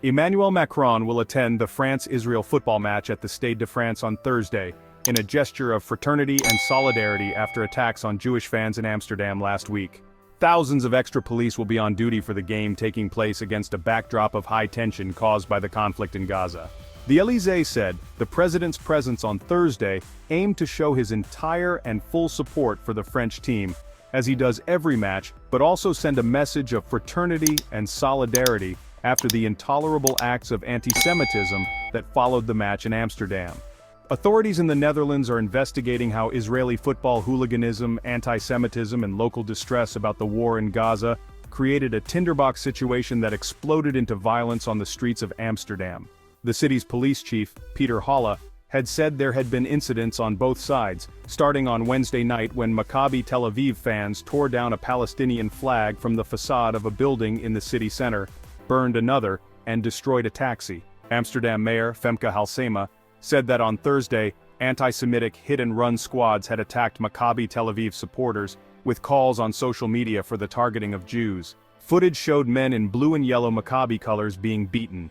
Emmanuel Macron will attend the France-Israel football match at the Stade de France on Thursday, in a gesture of fraternity and solidarity after attacks on Jewish fans in Amsterdam last week. Thousands of extra police will be on duty for the game taking place against a backdrop of high tension caused by the conflict in Gaza. The Elysée said the president's presence on Thursday aimed to show his entire and full support for the French team, as he does every match, but also send a message of fraternity and solidarity after the intolerable acts of anti-Semitism that followed the match in Amsterdam. Authorities in the Netherlands are investigating how Israeli football hooliganism, anti-Semitism, and local distress about the war in Gaza created a tinderbox situation that exploded into violence on the streets of Amsterdam. The city's police chief, Peter Holla, had said there had been incidents on both sides, starting on Wednesday night when Maccabi Tel Aviv fans tore down a Palestinian flag from the facade of a building in the city center, burned another, and destroyed a taxi. Amsterdam Mayor Femke Halsema said that on Thursday, anti-Semitic hit-and-run squads had attacked Maccabi Tel Aviv supporters, with calls on social media for the targeting of Jews. Footage showed men in blue and yellow Maccabi colors being beaten.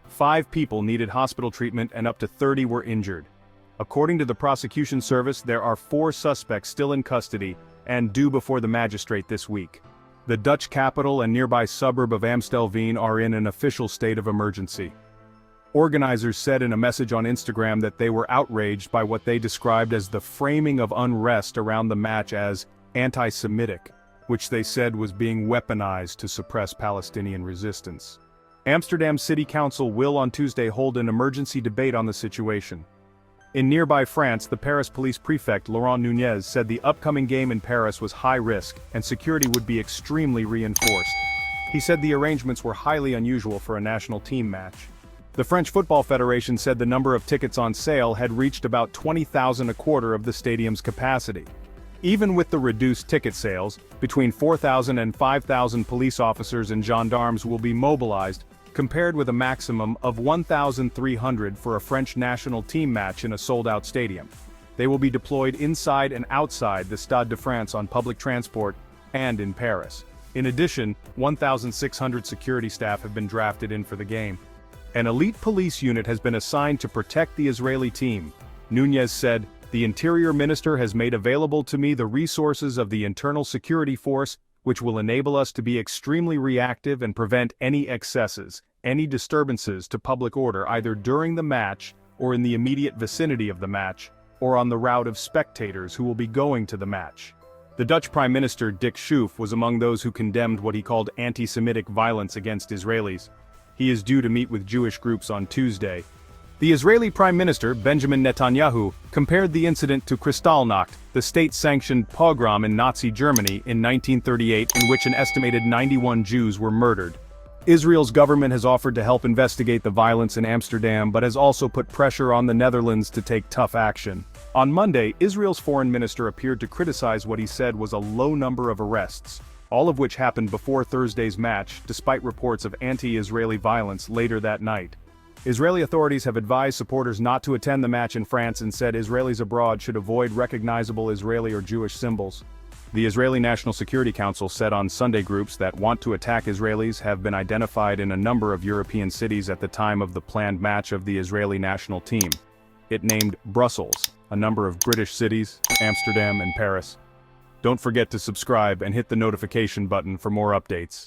5 people needed hospital treatment and up to 30 were injured. According to the prosecution service, there are 4 suspects still in custody and due before the magistrate this week. The Dutch capital and nearby suburb of Amstelveen are in an official state of emergency. Organizers said in a message on Instagram that they were outraged by what they described as the framing of unrest around the match as anti-Semitic, which they said was being weaponized to suppress Palestinian resistance. Amsterdam City Council will on Tuesday hold an emergency debate on the situation. In nearby France, the Paris police prefect Laurent Nunez said the upcoming game in Paris was high risk and security would be extremely reinforced. He said the arrangements were highly unusual for a national team match. The French Football Federation said the number of tickets on sale had reached about 20,000, a quarter of the stadium's capacity. Even with the reduced ticket sales, between 4,000 and 5,000 police officers and gendarmes will be mobilized, compared with a maximum of 1,300 for a French national team match in a sold-out stadium. They will be deployed inside and outside the Stade de France on public transport and in Paris. In addition, 1,600 security staff have been drafted in for the game. An elite police unit has been assigned to protect the Israeli team. Nunez said, "The Interior Minister has made available to me the resources of the Internal Security Force, which will enable us to be extremely reactive and prevent any excesses, any disturbances to public order either during the match or in the immediate vicinity of the match, or on the route of spectators who will be going to the match." The Dutch Prime Minister Dick Schoof was among those who condemned what he called anti-Semitic violence against Israelis. He is due to meet with Jewish groups on Tuesday. The Israeli Prime Minister, Benjamin Netanyahu, compared the incident to Kristallnacht, the state-sanctioned pogrom in Nazi Germany in 1938 in which an estimated 91 Jews were murdered. Israel's government has offered to help investigate the violence in Amsterdam but has also put pressure on the Netherlands to take tough action. On Monday, Israel's foreign minister appeared to criticize what he said was a low number of arrests, all of which happened before Thursday's match, despite reports of anti-Israeli violence later that night. Israeli authorities have advised supporters not to attend the match in France and said Israelis abroad should avoid recognizable Israeli or Jewish symbols. The Israeli National Security Council said on Sunday groups that want to attack Israelis have been identified in a number of European cities at the time of the planned match of the Israeli national team. It named Brussels, a number of British cities, Amsterdam and Paris. Don't forget to subscribe and hit the notification button for more updates.